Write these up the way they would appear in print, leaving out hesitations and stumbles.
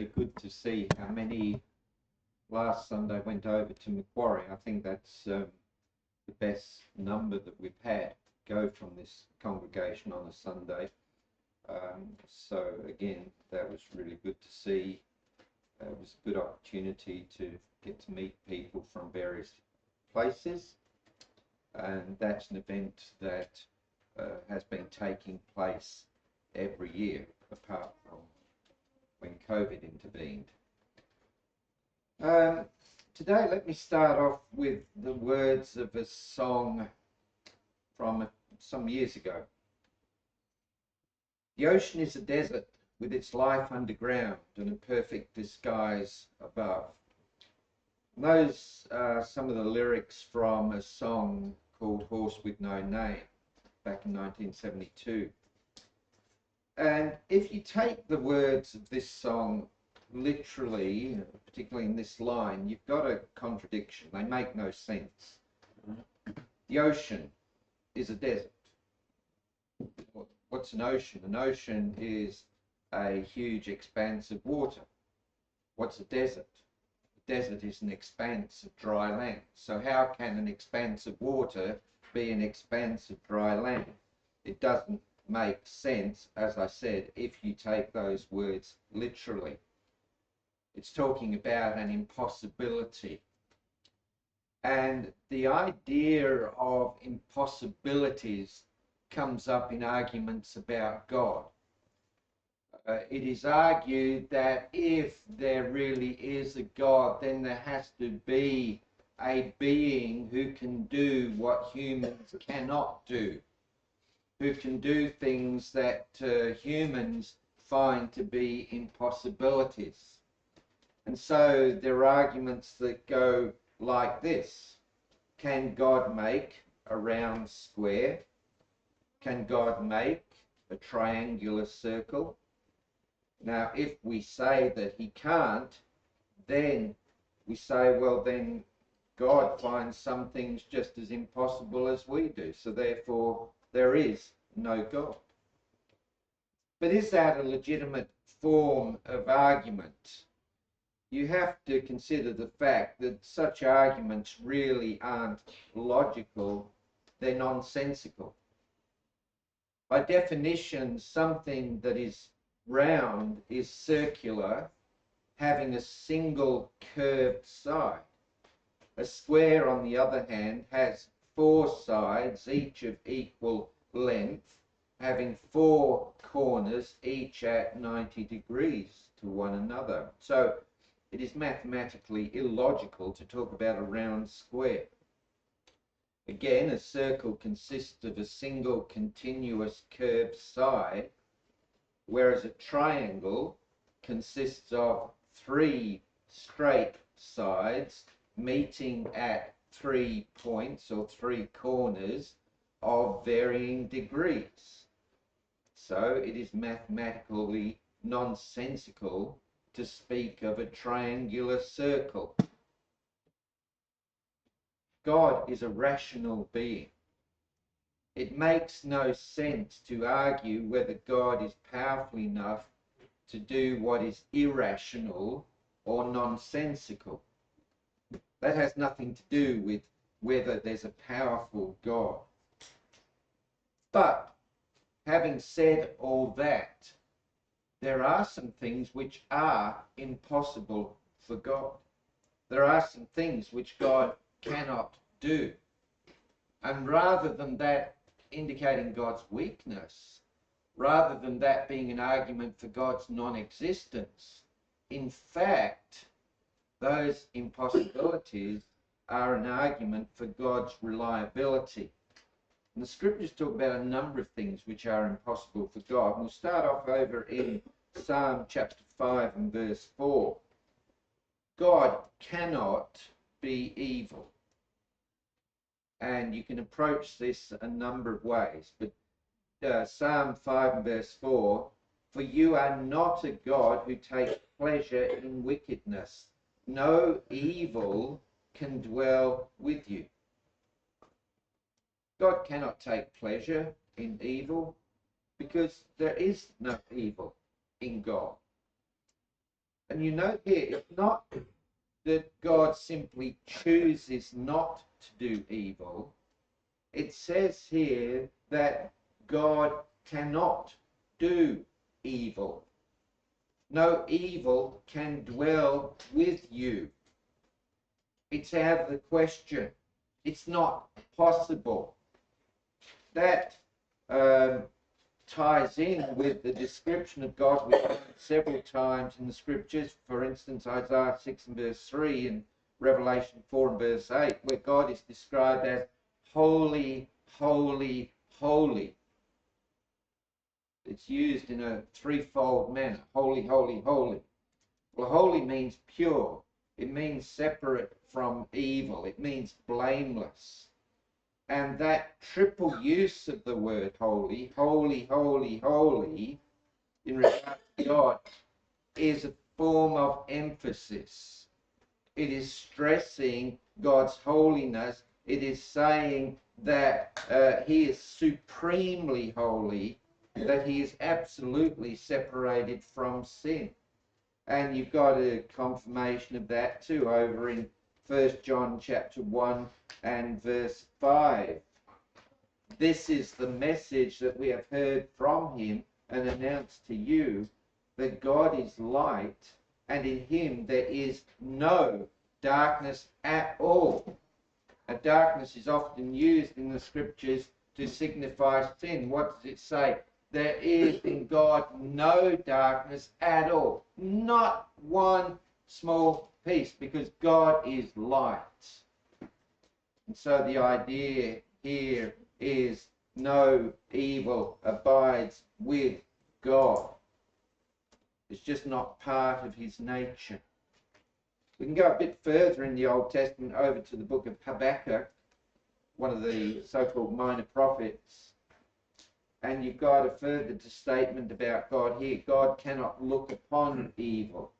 really good to see how many last Sunday went over to Macquarie. I think that's the best number that we've had go from this congregation on a Sunday. So again, that was really good to see. It was a good opportunity to get to meet people from various places, and that's an event that has been taking place every year apart from when COVID intervened. Today, let me start off with the words of a song from some years ago. The ocean is a desert with its life underground and a perfect disguise above. And those are some of the lyrics from a song called Horse with No Name back in 1972. And if you take the words of this song literally, particularly in this line, you've got a contradiction. They make no sense. The ocean is a desert. What's an ocean? An ocean is a huge expanse of water. What's a desert? A desert is an expanse of dry land. So how can an expanse of water be an expanse of dry land? It doesn't make sense, as I said, if you take those words literally. It's talking about an impossibility. And the idea of impossibilities comes up in arguments about God. It is argued that if there really is a God, then there has to be a being who can do what humans cannot do, who can do things that humans find to be impossibilities. And so there are arguments that go like this. Can God make a round square? Can God make a triangular circle? Now, if we say that he can't, then we say, well, then God finds some things just as impossible as we do. So therefore, there is no God. But is that a legitimate form of argument? You have to consider the fact that such arguments really aren't logical, they're nonsensical. By definition, something that is round is circular, having a single curved side. A square, on the other hand, has four sides, each of equal length, having four corners, each at 90 degrees to one another. So it is mathematically illogical to talk about a round square. Again, a circle consists of a single continuous curved side, whereas a triangle consists of three straight sides meeting at 3 points or 3 corners of varying degrees. So it is mathematically nonsensical to speak of a triangular circle. God is a rational being. It makes no sense to argue whether God is powerful enough to do what is irrational or nonsensical. That has nothing to do with whether there's a powerful God. But having said all that, there are some things which are impossible for God. There are some things which God cannot do. And rather than that indicating God's weakness, rather than that being an argument for God's non-existence, in fact, those impossibilities are an argument for God's reliability. And the scriptures talk about a number of things which are impossible for God. We'll start off over in Psalm chapter 5 and verse 4. God cannot be evil. And you can approach this a number of ways. But Psalm 5 and verse 4, for you are not a God who takes pleasure in wickedness. No evil can dwell with you. God cannot take pleasure in evil because there is no evil in God. And you note here, it's not that God simply chooses not to do evil. It says here that God cannot do evil. No evil can dwell with you. It's out of the question. It's not possible. That ties in with the description of God we find several times in the scriptures. For instance, Isaiah 6 and verse 3 and Revelation 4 and verse 8, where God is described as holy, holy, holy. It's used in a threefold manner. Holy, holy, holy. Well, holy means pure. It means separate from evil. It means blameless. And that triple use of the word holy, holy, holy, holy, in regard to God, is a form of emphasis. It is stressing God's holiness. It is saying that he is supremely holy, that he is absolutely separated from sin. And you've got a confirmation of that too over in 1 John chapter 1 and verse 5. This is the message that we have heard from him and announced to you, that God is light, and in him there is no darkness at all. A darkness is often used in the scriptures to signify sin. What does it say? There is in God no darkness at all. Not one small piece, because God is light. And so the idea here is no evil abides with God. It's just not part of his nature. We can go a bit further in the Old Testament over to the book of Habakkuk, one of the so-called minor prophets. And you've got a further statement about God here. God cannot look upon evil.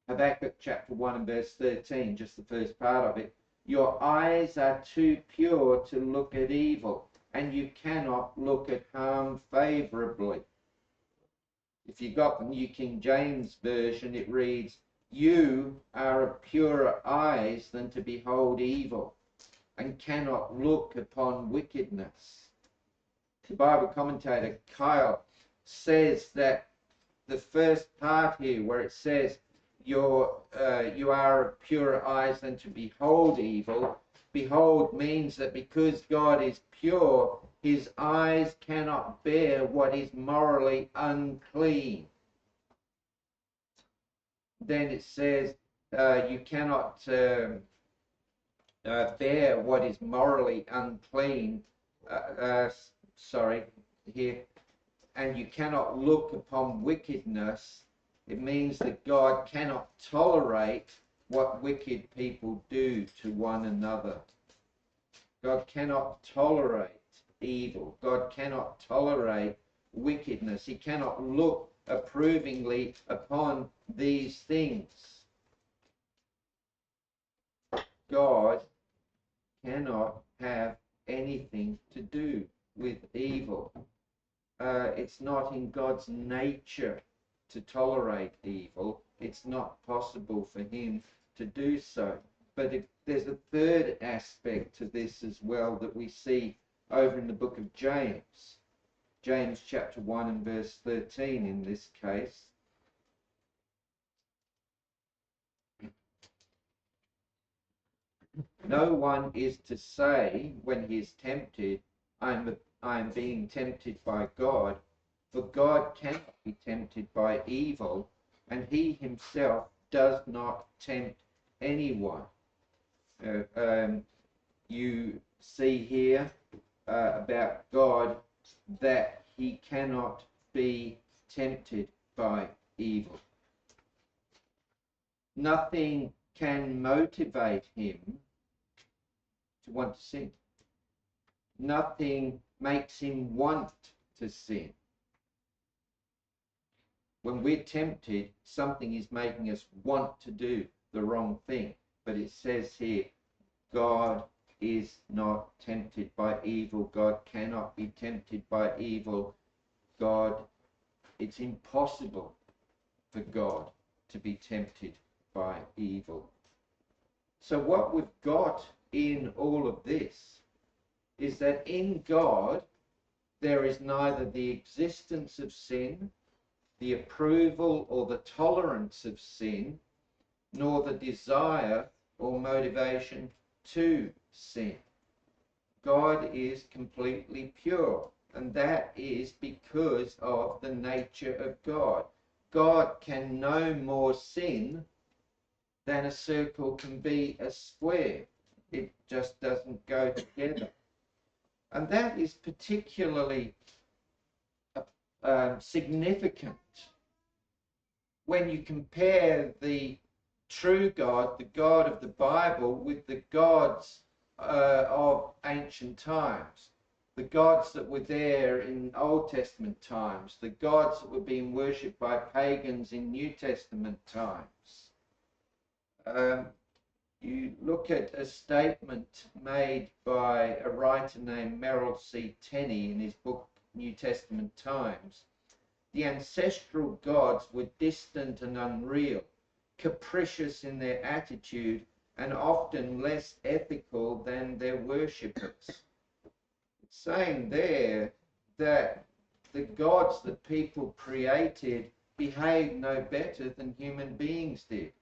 Habakkuk chapter 1 and verse 13, just the first part of it. Your eyes are too pure to look at evil, and you cannot look at harm favorably. If you've got the New King James Version, it reads, you are of purer eyes than to behold evil, and cannot look upon wickedness. The Bible commentator Kyle says that the first part here, where it says you are of purer eyes than to behold evil, behold means that because God is pure, his eyes cannot bear what is morally unclean. Then it says you cannot bear what is morally unclean. Here, and you cannot look upon wickedness. It means that God cannot tolerate what wicked people do to one another. God cannot tolerate evil. God cannot tolerate wickedness. He cannot look approvingly upon these things. God cannot have anything to do with evil. It's not in God's nature to tolerate evil. It's not possible for him to do so. But there's a third aspect to this as well that we see over in the book of James. James chapter 1 and verse 13 in this case. No one is to say when he is tempted, I am being tempted by God, for God cannot be tempted by evil, and he himself does not tempt anyone. You see here about God that he cannot be tempted by evil. Nothing can motivate him to want to sin. Nothing makes him want to sin. When we're tempted, something is making us want to do the wrong thing. But it says here, God is not tempted by evil. God cannot be tempted by evil. It's impossible for God to be tempted by evil. So what we've got in all of this is that in God there is neither the existence of sin, the approval or the tolerance of sin, nor the desire or motivation to sin. God is completely pure, and that is because of the nature of God. God can no more sin than a circle can be a square. It just doesn't go together. And that is particularly significant when you compare the true God, the God of the Bible, with the gods of ancient times, the gods that were there in Old Testament times, the gods that were being worshipped by pagans in New Testament times. You look at a statement made by a writer named Merrill C. Tenney in his book New Testament Times. The ancestral gods were distant and unreal, capricious in their attitude, and often less ethical than their worshippers. It's saying there that the gods that people created behaved no better than human beings did.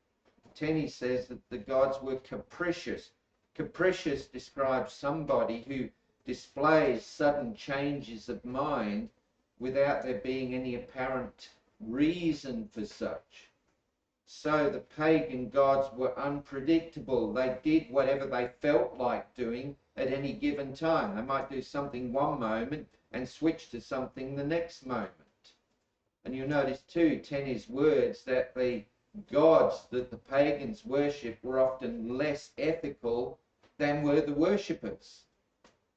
Tenney says that the gods were capricious. Capricious describes somebody who displays sudden changes of mind without there being any apparent reason for such. So the pagan gods were unpredictable. They did whatever they felt like doing at any given time. They might do something one moment and switch to something the next moment. And you'll notice too, Tenney's words, that the gods that the pagans worshipped were often less ethical than were the worshippers.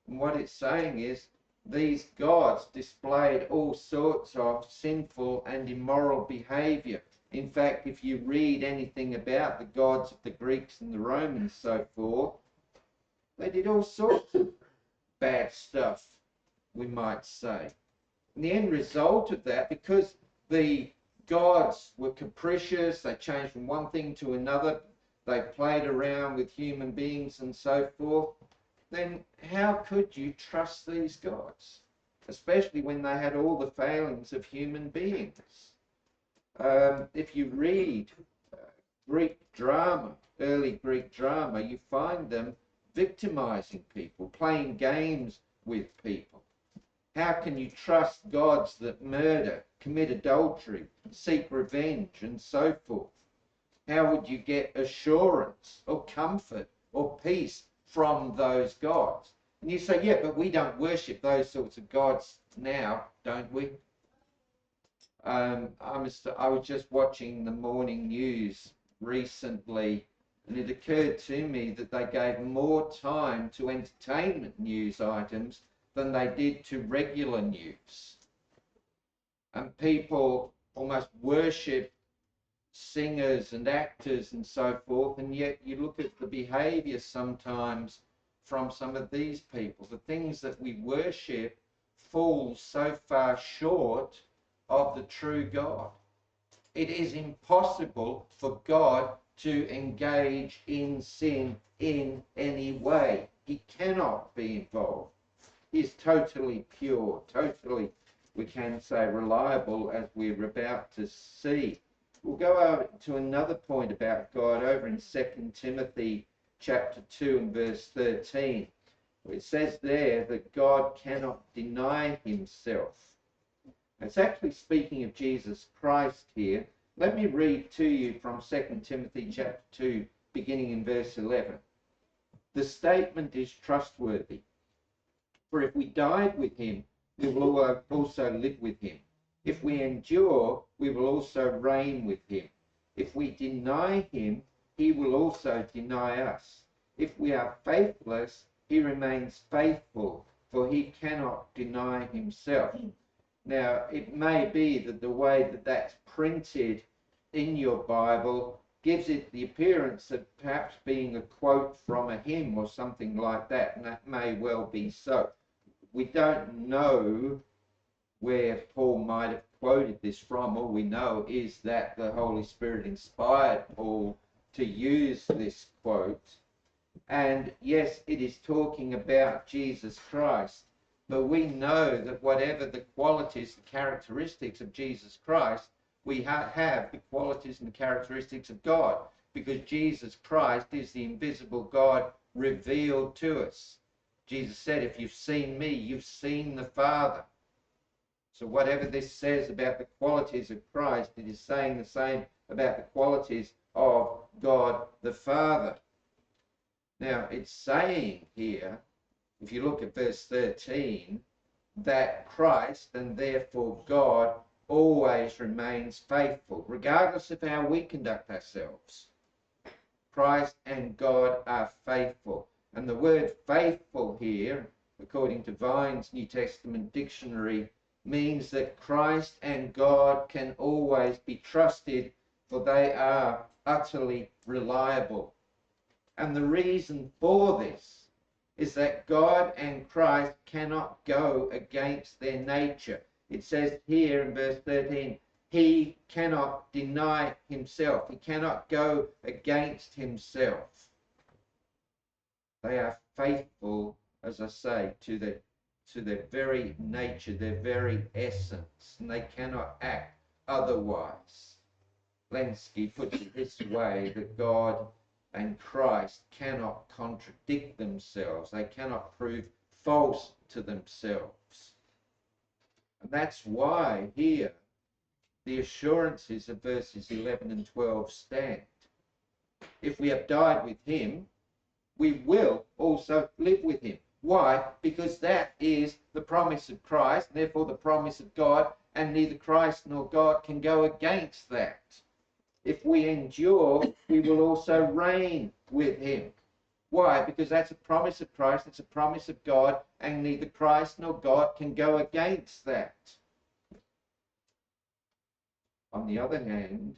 And what it's saying is these gods displayed all sorts of sinful and immoral behavior. In fact, if you read anything about the gods of the Greeks and the Romans, so forth, they did all sorts of bad stuff, we might say. And the end result of that, because the gods were capricious, they changed from one thing to another, they played around with human beings and so forth, then how could you trust these gods? Especially when they had all the failings of human beings. If you read Greek drama, early Greek drama, you find them victimizing people, playing games with people. How can you trust gods that murder, commit adultery, seek revenge, and so forth? How would you get assurance or comfort or peace from those gods? And you say, yeah, but we don't worship those sorts of gods now, don't we? I was just watching the morning news recently, and it occurred to me that they gave more time to entertainment news items than they did to regular news. And people almost worship singers and actors and so forth, and yet you look at the behavior sometimes from some of these people. The things that we worship fall so far short of the true God. It is impossible for God to engage in sin in any way. He cannot be involved. He's totally pure, totally, we can say, reliable, as we're about to see. We'll go over to another point about God over in 2 Timothy chapter 2 and verse 13. It says there that God cannot deny himself. It's actually speaking of Jesus Christ here. Let me read to you from 2 Timothy chapter 2, beginning in verse 11. The statement is trustworthy. For if we died with him, we will also live with him. If we endure, we will also reign with him. If we deny him, he will also deny us. If we are faithless, he remains faithful, for he cannot deny himself. Now, it may be that the way that that's printed in your Bible gives it the appearance of perhaps being a quote from a hymn or something like that, and that may well be so. We don't know where Paul might have quoted this from, all we know is that the Holy Spirit inspired Paul to use this quote. And yes, it is talking about Jesus Christ, but we know that whatever the qualities, the characteristics of Jesus Christ, we have the qualities and the characteristics of God, because Jesus Christ is the invisible God revealed to us. Jesus said, if you've seen me, you've seen the Father. So whatever this says about the qualities of Christ, it is saying the same about the qualities of God the Father. Now, it's saying here, if you look at verse 13, that Christ, and therefore God, always remains faithful, regardless of how we conduct ourselves. Christ and God are faithful. And the word faithful here, according to Vine's New Testament dictionary, means that Christ and God can always be trusted, for they are utterly reliable. And the reason for this is that God and Christ cannot go against their nature. It says here in verse 13, he cannot deny himself. He cannot go against himself. They are faithful, as I say, to their very nature, their very essence, and they cannot act otherwise. Lenski puts it this way, that God and Christ cannot contradict themselves. They cannot prove false to themselves. And that's why here the assurances of verses 11 and 12 stand. If we have died with him, we will also live with him. Why? Because that is the promise of Christ, and therefore the promise of God, and neither Christ nor God can go against that. If we endure, we will also reign with him. Why? Because that's a promise of Christ, it's a promise of God, and neither Christ nor God can go against that. On the other hand,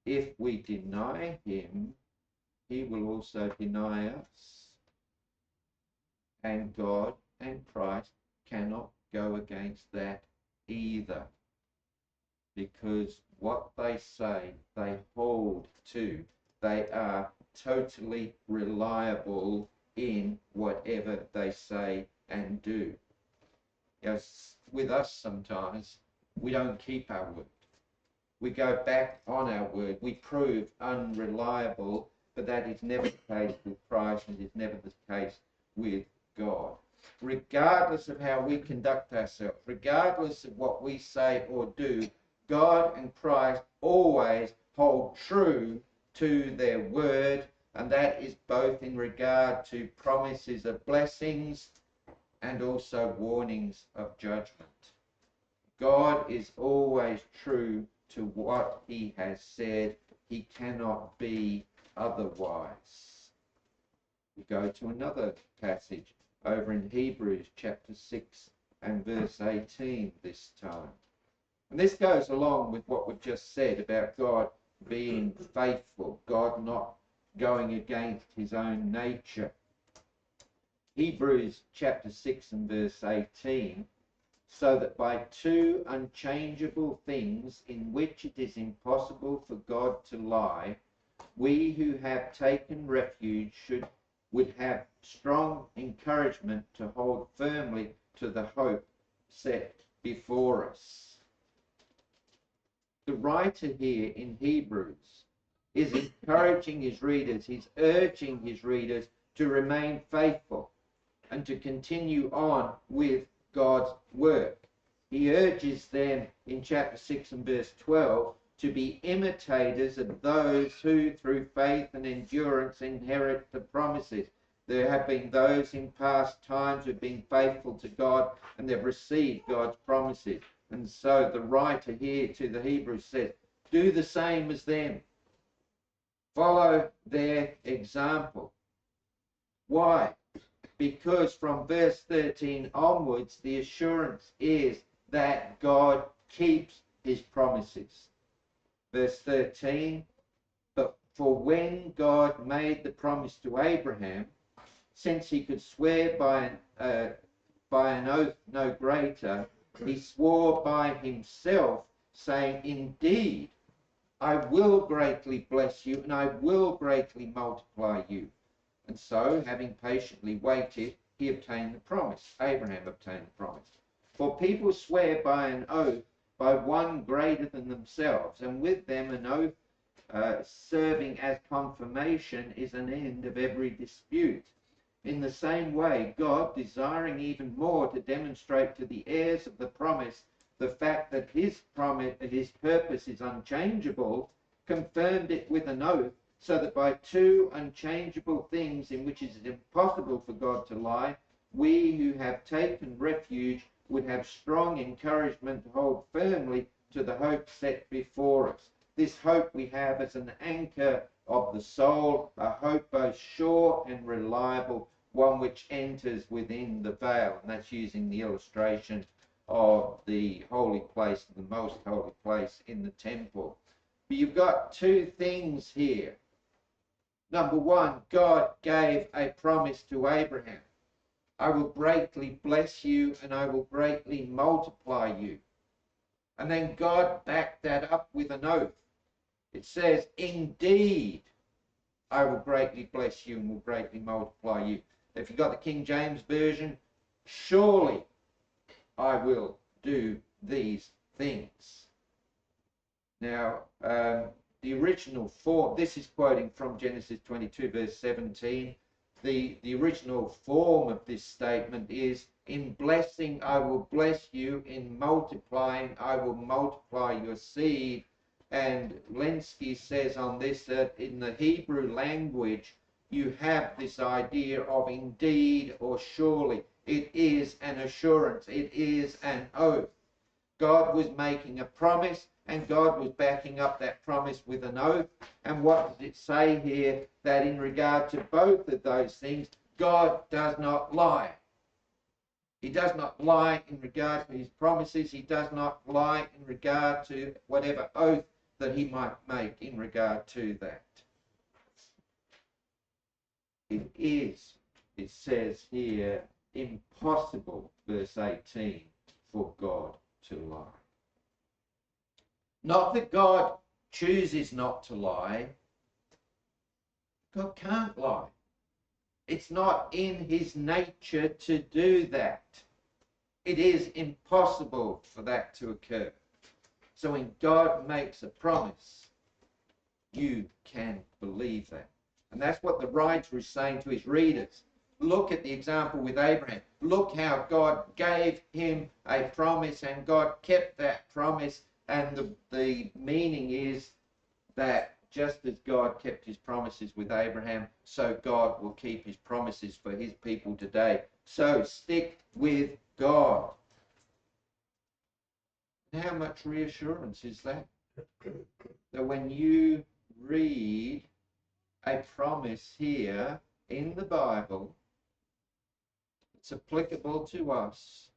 if we deny him, he will also deny us. And God and Christ cannot go against that either, because what they say, they hold to. They are totally reliable in whatever they say and do. Yes, with us sometimes, we don't keep our word. We go back on our word. We prove unreliable, but that is never the case with Christ, and it is never the case with God. Regardless of how we conduct ourselves, regardless of what we say or do, God and Christ always hold true to their word, and that is both in regard to promises of blessings and also warnings of judgment. God is always true to what he has said. He cannot be otherwise. We go to another passage over in Hebrews chapter 6 and verse 18 this time. And this goes along with what we've just said about God being faithful, God not going against his own nature. Hebrews chapter 6 and verse 18, so that by two unchangeable things in which it is impossible for God to lie, we who have taken refuge would have strong encouragement to hold firmly to the hope set before us. The writer here in Hebrews is encouraging his readers, he's urging his readers to remain faithful and to continue on with God's work. He urges them in chapter 6 and verse 12 to be imitators of those who through faith and endurance inherit the promises. There have been those in past times who've been faithful to God and they've received God's promises. And so the writer here to the Hebrews says, do the same as them. Follow their example. Why? Because from verse 13 onwards, the assurance is that God keeps his promises. Verse 13, but for when God made the promise to Abraham, since he could swear by an oath no greater, He swore by himself, saying, indeed, I will greatly bless you, and I will greatly multiply you. And so, having patiently waited, he obtained the promise. Abraham obtained the promise. For people swear by an oath by one greater than themselves, and with them an oath serving as confirmation is an end of every dispute. In the same way, God, desiring even more to demonstrate to the heirs of the promise the fact that his purpose is unchangeable, confirmed it with an oath, so that by two unchangeable things in which it is impossible for God to lie, we who have taken refuge would have strong encouragement to hold firmly to the hope set before us. This hope we have as an anchor of the soul, a hope both sure and reliable, one which enters within the veil. And that's using the illustration of the holy place, the most holy place in the temple. But you've got two things here. Number one, God gave a promise to Abraham. I will greatly bless you and I will greatly multiply you. And then God backed that up with an oath. It says, indeed, I will greatly bless you and will greatly multiply you. If you've got the King James Version, surely I will do these things. Now, the original form, this is quoting from Genesis 22, verse 17. The original form of this statement is, in blessing I will bless you, in multiplying I will multiply your seed. And Lenski says on this that in the Hebrew language, you have this idea of indeed or surely. It is an assurance. It is an oath. God was making a promise, and God was backing up that promise with an oath. And what does it say here? That in regard to both of those things, God does not lie. He does not lie in regard to his promises. He does not lie in regard to whatever oath that he might make in regard to that. It is, it says here, impossible, verse 18, for God to lie. Not that God chooses not to lie. God can't lie. It's not in his nature to do that. It is impossible for that to occur. So when God makes a promise, you can believe that. And that's what the writer is saying to his readers. Look at the example with Abraham. Look how God gave him a promise and God kept that promise. And the meaning is that just as God kept his promises with Abraham, so God will keep his promises for his people today. So stick with God. How much reassurance is that? That when you read a promise here in the Bible, it's applicable to us,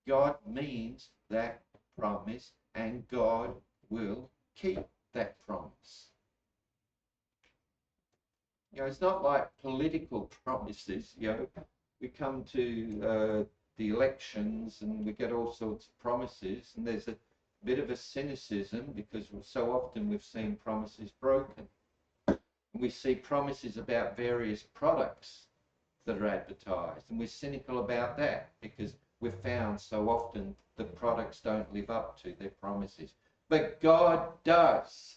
God means that promise and God will keep that promise. You know, it's not like political promises. You know, we come to the elections and we get all sorts of promises, and there's a bit of a cynicism because so often we've seen promises broken. We see promises about various products that are advertised, and we're cynical about that because we've found so often the products don't live up to their promises. But God does.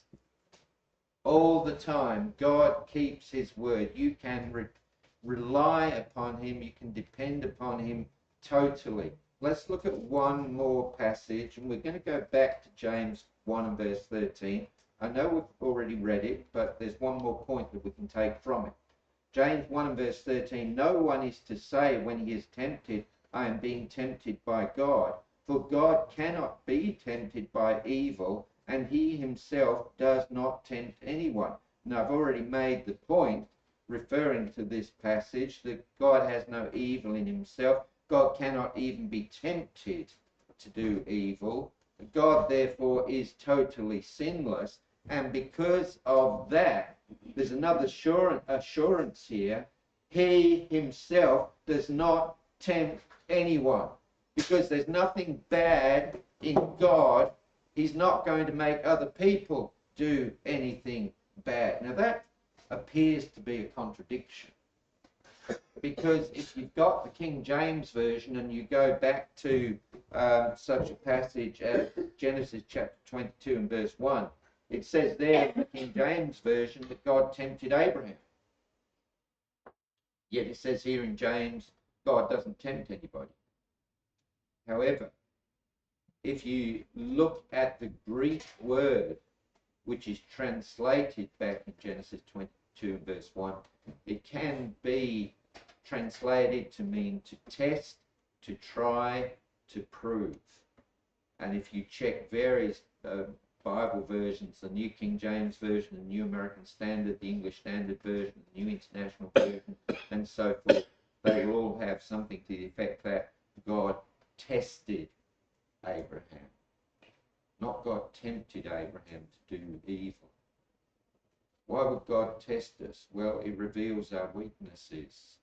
All the time, God keeps his word. You can rely upon him. You can depend upon him totally. Let's look at one more passage, and we're going to go back to James 1 and verse 13. I know we've already read it, but there's one more point that we can take from it. James 1 and verse 13, no one is to say when he is tempted, I am being tempted by God, for God cannot be tempted by evil, and he himself does not tempt anyone. Now, I've already made the point, referring to this passage, that God has no evil in himself. God cannot even be tempted to do evil. God, therefore, is totally sinless. And because of that, there's another assurance here. He himself does not tempt anyone. because there's nothing bad in God. He's not going to make other people do anything bad. Now that appears to be a contradiction, because if you've got the King James Version and you go back to such a passage as Genesis chapter 22 and verse 1, it says there in the King James Version that God tempted Abraham. Yet it says here in James, God doesn't tempt anybody. However, if you look at the Greek word, which is translated back in Genesis 22 and verse 1, it can be translated to mean to test, to try, to prove. And if you check various Bible versions, the New King James Version, the New American Standard, the English Standard Version, the New International Version, and so forth, they will all have something to the effect that God tested Abraham. Not God tempted Abraham to do evil. Why would God test us? Well, it reveals our weaknesses,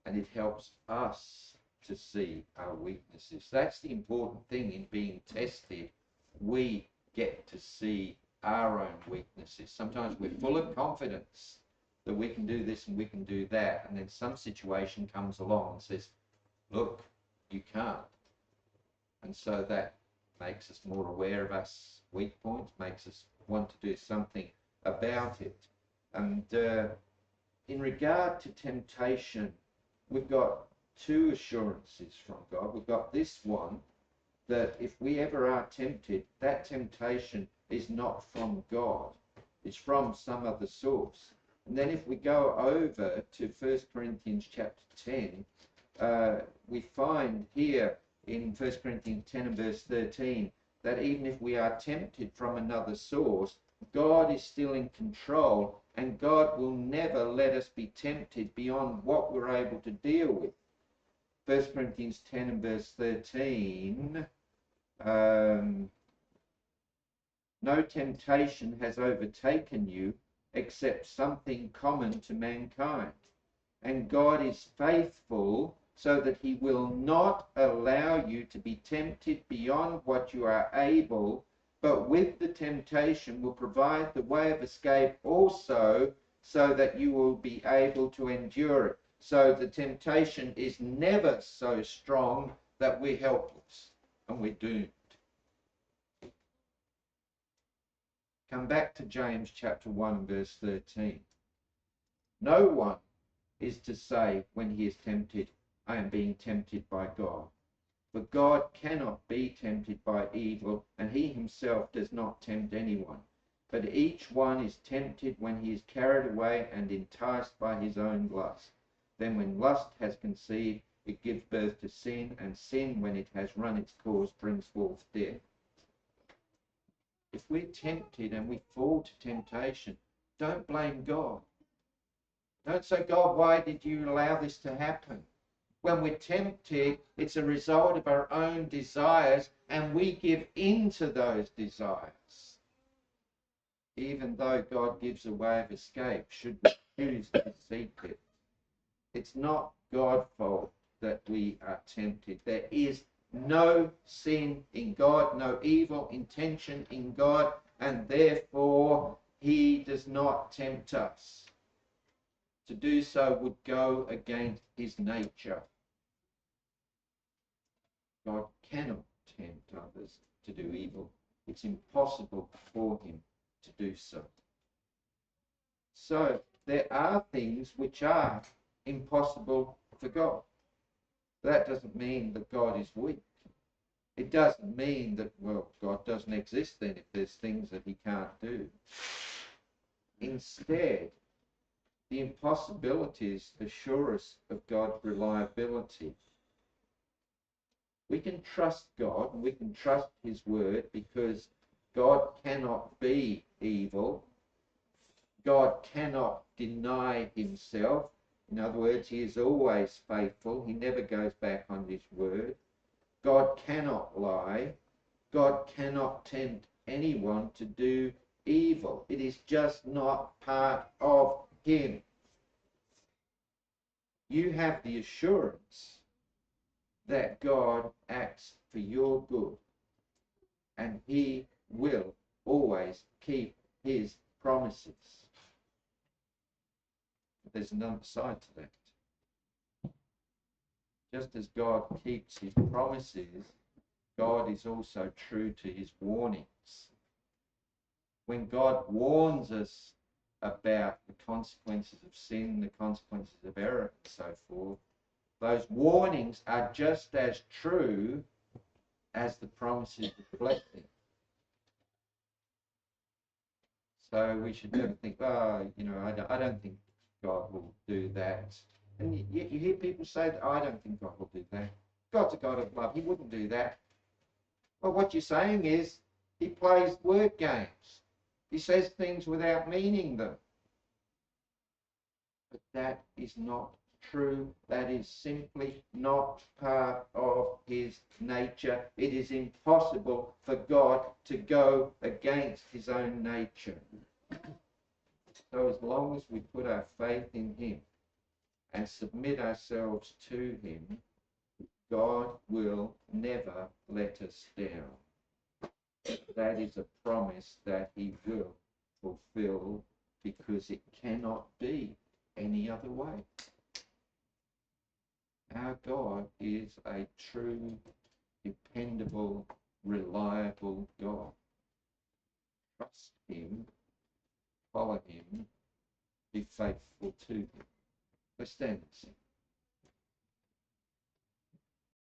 and it helps us to see our weaknesses. That's the important thing in being tested. We get to see our own weaknesses. Sometimes we're full of confidence that we can do this and we can do that, and then some situation comes along and says, look, you can't. And so that makes us more aware of our weak points, makes us want to do something about it. And in regard to temptation, we've got two assurances from God. We've got this one, that if we ever are tempted, that temptation is not from God. It's from some other source. And then if we go over to 1 Corinthians chapter 10, we find here in 1 Corinthians 10 and verse 13 that even if we are tempted from another source, God is still in control, and God will never let us be tempted beyond what we're able to deal with. 1 Corinthians 10 and verse 13, no temptation has overtaken you except something common to mankind. And God is faithful, so that he will not allow you to be tempted beyond what you are able, but with the temptation will provide the way of escape also, so that you will be able to endure it. So the temptation is never so strong that we're helpless and we're doomed. Come back to James chapter 1 verse 13. No one is to say when he is tempted, I am being tempted by God. For God cannot be tempted by evil, and he himself does not tempt anyone. But each one is tempted when he is carried away and enticed by his own lust. Then when lust has conceived, it gives birth to sin, and sin, when it has run its course, brings forth death. If we're tempted and we fall to temptation, don't blame God. Don't say, God, why did you allow this to happen? When we're tempted, it's a result of our own desires, and we give in to those desires. Even though God gives a way of escape, should we choose to seek it. It's not God's fault that we are tempted. There is no sin in God, no evil intention in God, and therefore he does not tempt us. To do so would go against his nature. God cannot tempt others to do evil. It's impossible for him to do so. So there are things which are impossible for God. That doesn't mean that God is weak. It doesn't mean that, well, God doesn't exist then if there's things that he can't do. Instead, the impossibilities assure us of God's reliability. We can trust God and we can trust his word, because God cannot be evil. God cannot deny himself. In other words, he is always faithful. He never goes back on his word. God cannot lie. God cannot tempt anyone to do evil. It is just not part of him. You have the assurance that God acts for your good, and he will always keep his promises. But there's another side to that. Just as God keeps his promises, God is also true to his warnings. When God warns us about the consequences of sin, the consequences of error, and so forth, those warnings are just as true as the promises reflecting. So we should never think, oh, I don't think God will do that. And you hear people say, oh, I don't think God will do that. God's a God of love. He wouldn't do that. Well, what you're saying is he plays word games. He says things without meaning them. But that is not true. That is simply not part of his nature. It is impossible for God to go against his own nature. So as long as we put our faith in him and submit ourselves to him, God will never let us down. That is a promise that he will fulfill, because it cannot be any other way. Our God is a true, dependable, reliable God. Trust him, follow him, be faithful to him. Let's stand and sing.